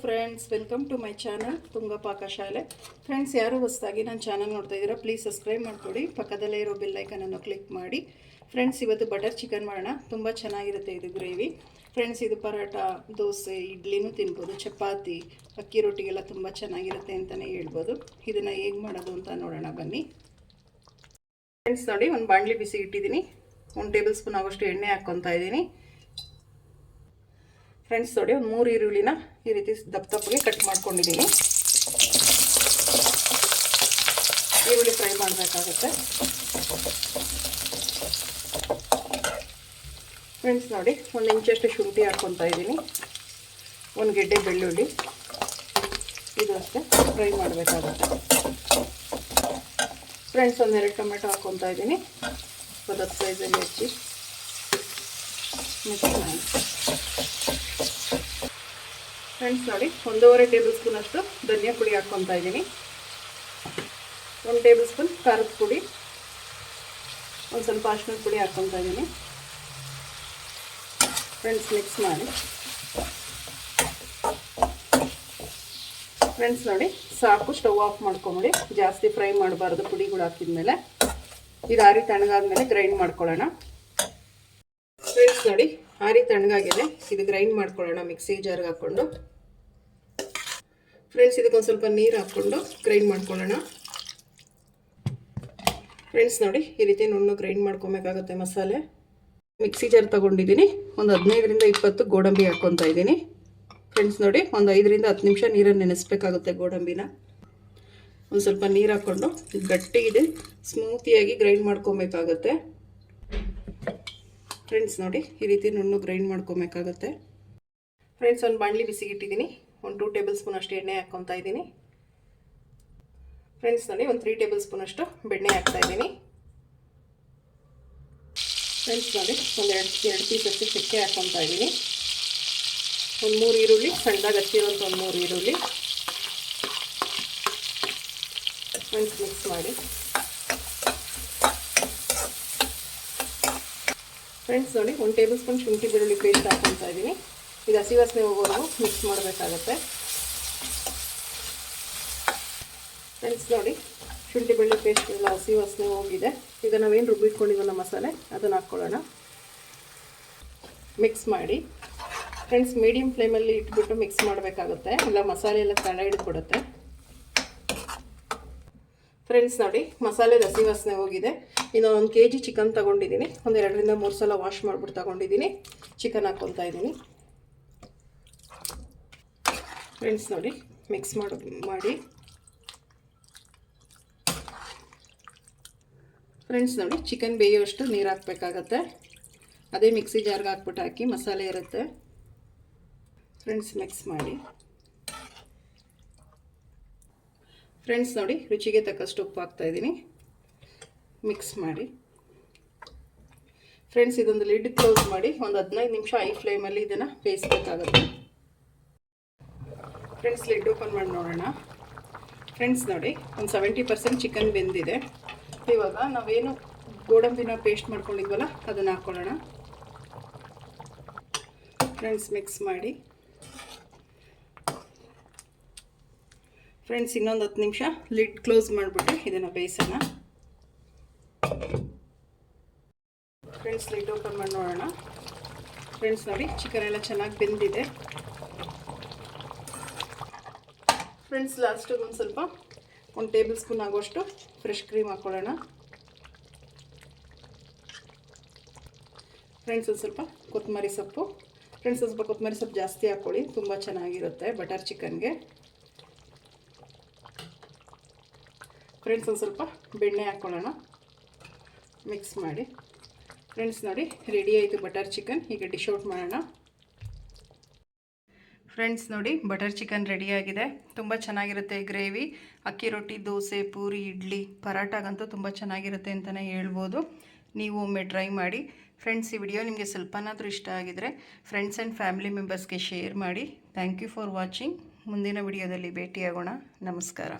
Friends, welcome to my channel Tunga Pakashale. Friends, ಯಾರು ಹೊಸದಾಗಿ ನನ್ನ ಚಾನಲ್ ನೋಡ್ತಾ ಇದ್ದೀರಾ, ಪ್ಲೀಸ್ ಸಬ್ಸ್ಕ್ರೈಬ್ ಮಾಡ್ಕೊಡಿ. ಪಕ್ಕದಲ್ಲೇ ಇರೋ ಬೆಲ್ ಐಕನನ್ನು ಕ್ಲಿಕ್ ಮಾಡಿ. ಫ್ರೆಂಡ್ಸ್, ಇವತ್ತು ಬಟರ್ ಚಿಕನ್ ಮಾಡೋಣ. ತುಂಬ ಚೆನ್ನಾಗಿರುತ್ತೆ ಇದು ಗ್ರೇವಿ. ಫ್ರೆಂಡ್ಸ್, ಇದು ಪರೋಟ, ದೋಸೆ, ಇಡ್ಲಿನೂ ತಿನ್ಬೋದು, ಚಪಾತಿ, ಅಕ್ಕಿ ರೊಟ್ಟಿಗೆಲ್ಲ ತುಂಬ ಚೆನ್ನಾಗಿರುತ್ತೆ ಅಂತಲೇ ಹೇಳ್ಬೋದು. ಇದನ್ನು ಹೇಗೆ ಮಾಡೋದು ಅಂತ ನೋಡೋಣ ಬನ್ನಿ. ಫ್ರೆಂಡ್ಸ್ ನೋಡಿ, ಒಂದು ಬಾಣಲಿ ಬಿಸಿ ಇಟ್ಟಿದ್ದೀನಿ. 1 ಟೇಬಲ್ ಸ್ಪೂನ್ ಆಗೋಷ್ಟು ಎಣ್ಣೆ ಹಾಕ್ಕೊತಾ ಇದ್ದೀನಿ. ಫ್ರೆಂಡ್ಸ್ ನೋಡಿ, ಒಂದು 3 ಈರುಳ್ಳಿನ ಈ ರೀತಿ ದಪ್ಪಗೆ ಕಟ್ ಮಾಡ್ಕೊಂಡಿದ್ದೀನಿ. ಈರುಳ್ಳಿ ಫ್ರೈ ಮಾಡಬೇಕಾಗುತ್ತೆ. ಫ್ರೆಂಡ್ಸ್ ನೋಡಿ, 1 ಇಂಚಷ್ಟು ಶುಂಠಿ ಹಾಕ್ಕೊತಾ ಇದ್ದೀನಿ. 1 ಗೆಡ್ಡೆ ಬೆಳ್ಳುಳ್ಳಿ, ಇದು ಅಷ್ಟೇ ಫ್ರೈ ಮಾಡಬೇಕಾಗುತ್ತೆ. ಫ್ರೆಂಡ್ಸ್, 1-2 ಟೊಮೆಟೊ ಹಾಕ್ಕೊತಾ ಇದ್ದೀನಿ. ಒಂದು ಸೈಜಲ್ಲಿ ಹೆಚ್ಚಿ ಮಿಕ್ಸ್ ಮಾಡಿ. ಫ್ರೆಂಡ್ಸ್ ನೋಡಿ, 1.5 ಟೇಬಲ್ ಸ್ಪೂನ್ ಅಷ್ಟು ಧನಿಯಾ ಪುಡಿ ಹಾಕ್ಕೊತಾ ಇದ್ದೀನಿ. 1 ಟೇಬಲ್ ಸ್ಪೂನ್ ಖಾರದ ಪುಡಿ, ಒಂದು ಸ್ವಲ್ಪ ಅರಿಶಿಣದ ಪುಡಿ ಹಾಕ್ಕೊತಾ ಇದ್ದೀನಿ. ಫ್ರೆಂಡ್ಸ್, ಮಿಕ್ಸ್ ಮಾಡಿ. ಫ್ರೆಂಡ್ಸ್ ನೋಡಿ, ಸಾಕು, ಸ್ಟವ್ ಆಫ್ ಮಾಡ್ಕೊಂಬಿಡಿ. ಜಾಸ್ತಿ ಫ್ರೈ ಮಾಡಬಾರ್ದು. ಪುಡಿಗಳು ಹಾಕಿದ್ಮೇಲೆ ಇದು ಆರಿ ತಣ್ಣಗಾದ್ಮೇಲೆ ಗ್ರೈಂಡ್ ಮಾಡ್ಕೊಳ್ಳೋಣ. ಫ್ರೆಂಡ್ಸ್ ನೋಡಿ, ಆರಿ ತಣ್ಣಗಾಗಿದೆ. ಇದು ಗ್ರೈಂಡ್ ಮಾಡ್ಕೊಳ್ಳೋಣ ಮಿಕ್ಸಿ ಜಾರ್ಗೆ ಹಾಕ್ಕೊಂಡು. ಫ್ರೆಂಡ್ಸ್, ಇದಕ್ಕೊಂದು ಸ್ವಲ್ಪ ನೀರು ಹಾಕ್ಕೊಂಡು ಗ್ರೈಂಡ್ ಮಾಡ್ಕೊಳ್ಳೋಣ. ಫ್ರೆಂಡ್ಸ್ ನೋಡಿ, ಈ ರೀತಿ ನುಣ್ಣಗೆ ಗ್ರೈಂಡ್ ಮಾಡ್ಕೊಬೇಕಾಗುತ್ತೆ ಮಸಾಲೆ. ಮಿಕ್ಸಿ ಜಾರ್ ತೊಗೊಂಡಿದ್ದೀನಿ. ಒಂದು 15ರಿಂದ 20 ಗೋಡಂಬಿ ಹಾಕ್ಕೊತಾ ಇದ್ದೀನಿ. ಫ್ರೆಂಡ್ಸ್ ನೋಡಿ, ಒಂದು 5ರಿಂದ 10 ನಿಮಿಷ ನೀರನ್ನು ನೆನೆಸ್ಬೇಕಾಗುತ್ತೆ ಗೋಡಂಬಿನ. ಒಂದು ಸ್ವಲ್ಪ ನೀರು ಹಾಕ್ಕೊಂಡು ಗಟ್ಟಿಗಿದೆ ಸ್ಮೂತಿಯಾಗಿ ಗ್ರೈಂಡ್ ಮಾಡ್ಕೊಬೇಕಾಗುತ್ತೆ. ಫ್ರೆಂಡ್ಸ್ ನೋಡಿ, ಈ ರೀತಿ ನುಣ್ಣಗೆ ಗ್ರೈಂಡ್ ಮಾಡ್ಕೊಬೇಕಾಗುತ್ತೆ. ಫ್ರೆಂಡ್ಸ್, ಒಂದು ಬಾಣಲಿ ಬಿಸಿಗಿಟ್ಟಿದ್ದೀನಿ. 2 ಟೇಬಲ್ ಸ್ಪೂನ್ ಅಷ್ಟು ಎಣ್ಣೆ ಹಾಕ್ಕೊತಾ ಇದ್ದೀನಿ. ಫ್ರೆಂಡ್ಸ್ ನೋಡಿ, 3 ಟೇಬಲ್ ಸ್ಪೂನ್ ಅಷ್ಟು ಬೆಣ್ಣೆ ಹಾಕ್ತಾ ಇದ್ದೀನಿ. ಫ್ರೆಂಡ್ಸ್ ನೋಡಿ, ಎರಡು ಪೀಸ್ ಅಷ್ಟು ಚಕ್ಕೆ ಹಾಕ್ಕೊತಾ ಇದ್ದೀನಿ. 3 ಈರುಳ್ಳಿ, ಸಣ್ಣದಾಗಿ ಹಚ್ಚಿರೋಂಥ 3 ಈರುಳ್ಳಿ. ಫ್ರೆಂಡ್ಸ್, ಮಿಕ್ಸ್ ಮಾಡಿ. ಫ್ರೆಂಡ್ಸ್ ನೋಡಿ, 1 ಟೇಬಲ್ ಸ್ಪೂನ್ ಶುಂಠಿ ಬೆಳ್ಳುಳ್ಳಿ ಪೇಸ್ಟ್ ಹಾಕ್ಕೊತಾ ಇದ್ದೀನಿ. ಇದು ಹಸಿ ವಾಸನೆ ಹೋಗೋವರೆಗೂ ಮಿಕ್ಸ್ ಮಾಡಬೇಕಾಗತ್ತೆ. ಫ್ರೆಂಡ್ಸ್ ನೋಡಿ, ಶುಂಠಿ ಬೆಳ್ಳುಳ್ಳಿ ಪೇಸ್ಟ್ ಎಲ್ಲ ಹಸಿ ವಾಸನೆ ಹೋಗಿದೆ. ಈಗ ನಾವೇನು ರುಬ್ಬಿಟ್ಕೊಂಡಿದ್ದೀವಲ್ಲ ಮಸಾಲೆ, ಅದನ್ನು ಹಾಕ್ಕೊಳ್ಳೋಣ. ಮಿಕ್ಸ್ ಮಾಡಿ. ಫ್ರೆಂಡ್ಸ್, ಮೀಡಿಯಮ್ ಫ್ಲೇಮಲ್ಲಿ ಇಟ್ಬಿಟ್ಟು ಮಿಕ್ಸ್ ಮಾಡಬೇಕಾಗುತ್ತೆ, ಇಲ್ಲ ಮಸಾಲೆ ಎಲ್ಲ ತಳ ಹಿಡಿದ್ಬಿಡುತ್ತೆ. ಫ್ರೆಂಡ್ಸ್ ನೋಡಿ, ಮಸಾಲೆ ಹಸಿ ವಾಸನೆ ಹೋಗಿದೆ. ಇನ್ನು 1 kg ಚಿಕನ್ ತೊಗೊಂಡಿದ್ದೀನಿ. ಒಂದು 2ರಿಂದ 3 ಸಲ ವಾಶ್ ಮಾಡಿಬಿಟ್ಟು ತೊಗೊಂಡಿದ್ದೀನಿ. ಚಿಕನ್ ಹಾಕ್ಕೊತಾ ಇದ್ದೀನಿ. ಫ್ರೆಂಡ್ಸ್ ನೋಡಿ, ಮಿಕ್ಸ್ ಮಾಡಿ. ಫ್ರೆಂಡ್ಸ್ ನೋಡಿ, ಚಿಕನ್ ಬೇಯುವಷ್ಟು ನೀರು ಹಾಕಬೇಕಾಗತ್ತೆ. ಅದೇ ಮಿಕ್ಸಿ ಜಾರ್ಗೆ ಹಾಕ್ಬಿಟ್ಟು ಹಾಕಿ, ಮಸಾಲೆ ಇರುತ್ತೆ. ಫ್ರೆಂಡ್ಸ್, ಮಿಕ್ಸ್ ಮಾಡಿ. ಫ್ರೆಂಡ್ಸ್ ನೋಡಿ, ರುಚಿಗೆ ತಕ್ಕಷ್ಟು ಉಪ್ಪು ಹಾಕ್ತಾಯಿದ್ದೀನಿ. ಮಿಕ್ಸ್ ಮಾಡಿ. ಫ್ರೆಂಡ್ಸ್, ಇದೊಂದು ಲಿಡ್ ಕ್ಲೋಸ್ ಮಾಡಿ ಒಂದು 15 ನಿಮಿಷ ಹೈ ಫ್ಲೇಮಲ್ಲಿ ಇದನ್ನು ಬೇಯಿಸಬೇಕಾಗುತ್ತೆ. ಫ್ರೆಂಡ್ಸ್, ಲಿಡ್ ಓಪನ್ ಮಾಡಿ ನೋಡೋಣ. ಫ್ರೆಂಡ್ಸ್ ನೋಡಿ, ಒಂದು 70% ಚಿಕನ್ ಬೆಂದಿದೆ. ಇವಾಗ ನಾವೇನು ಗೋಡಂಬಿನ ಪೇಸ್ಟ್ ಮಾಡ್ಕೊಂಡಿದ್ವಲ್ಲ, ಅದನ್ನು ಹಾಕ್ಕೊಳ್ಳೋಣ. ಫ್ರೆಂಡ್ಸ್, ಮಿಕ್ಸ್ ಮಾಡಿ. ಫ್ರೆಂಡ್ಸ್, ಇನ್ನೊಂದು 10 ನಿಮಿಷ ಲಿಡ್ ಕ್ಲೋಸ್ ಮಾಡಿಬಿಟ್ಟು ಇದನ್ನು ಬೇಯಿಸೋಣ. ಫ್ರೆಂಡ್ಸ್, ಲಿಡ್ ಓಪನ್ ಮಾಡಿ ನೋಡೋಣ. ಫ್ರೆಂಡ್ಸ್ ನೋಡಿ, ಚಿಕನ್ ಎಲ್ಲ ಚೆನ್ನಾಗಿ ಬೆಂದಿದೆ. ಫ್ರೆಂಡ್ಸ್, ಲಾಸ್ಟಿಗೆ ಒಂದು ಸ್ವಲ್ಪ 1 ಟೇಬಲ್ ಸ್ಪೂನ್ ಆಗೋಷ್ಟು ಫ್ರೆಶ್ ಕ್ರೀಮ್ ಹಾಕ್ಕೊಳ್ಳೋಣ. ಫ್ರೆಂಡ್ಸ್, ಒಂದು ಸ್ವಲ್ಪ ಕೊತ್ತಂಬರಿ ಸೊಪ್ಪು. ಫ್ರೆಂಡ್ಸ್, ಒಂದು ಸ್ವಲ್ಪ ಕೊತ್ತಂಬರಿ ಸೊಪ್ಪು ಜಾಸ್ತಿ ಹಾಕ್ಕೊಳ್ಳಿ, ತುಂಬ ಚೆನ್ನಾಗಿರುತ್ತೆ ಬಟರ್ ಚಿಕನ್ಗೆ. ಫ್ರೆಂಡ್ಸ್, ಒಂದು ಸ್ವಲ್ಪ ಬೆಣ್ಣೆ ಹಾಕ್ಕೊಳ್ಳೋಣ. ಮಿಕ್ಸ್ ಮಾಡಿ. ಫ್ರೆಂಡ್ಸ್ ನೋಡಿ, ರೆಡಿ ಆಯಿತು ಬಟರ್ ಚಿಕನ್. ಈಗ ಡಿಶ್ ಔಟ್ ಮಾಡೋಣ. ಫ್ರೆಂಡ್ಸ್ ನೋಡಿ, ಬಟರ್ ಚಿಕನ್ ರೆಡಿಯಾಗಿದೆ. ತುಂಬ ಚೆನ್ನಾಗಿರುತ್ತೆ ಗ್ರೇವಿ. ಅಕ್ಕಿ ರೊಟ್ಟಿ, ದೋಸೆ, ಪೂರಿ, ಇಡ್ಲಿ, ಪರಾಟಾಗಂತೂ ತುಂಬ ಚೆನ್ನಾಗಿರುತ್ತೆ ಅಂತಲೇ ಹೇಳ್ಬೋದು. ನೀವು ಒಮ್ಮೆ ಟ್ರೈ ಮಾಡಿ. ಫ್ರೆಂಡ್ಸ್, ಈ ವಿಡಿಯೋ ನಿಮಗೆ ಸ್ವಲ್ಪನಾದರೂ ಇಷ್ಟ ಆಗಿದರೆ ಫ್ರೆಂಡ್ಸ್ ಆ್ಯಂಡ್ ಫ್ಯಾಮಿಲಿ ಮೆಂಬರ್ಸ್ಗೆ ಶೇರ್ ಮಾಡಿ. Thank you for watching. ಮುಂದಿನ ವಿಡಿಯೋದಲ್ಲಿ ಭೇಟಿಯಾಗೋಣ. ನಮಸ್ಕಾರ.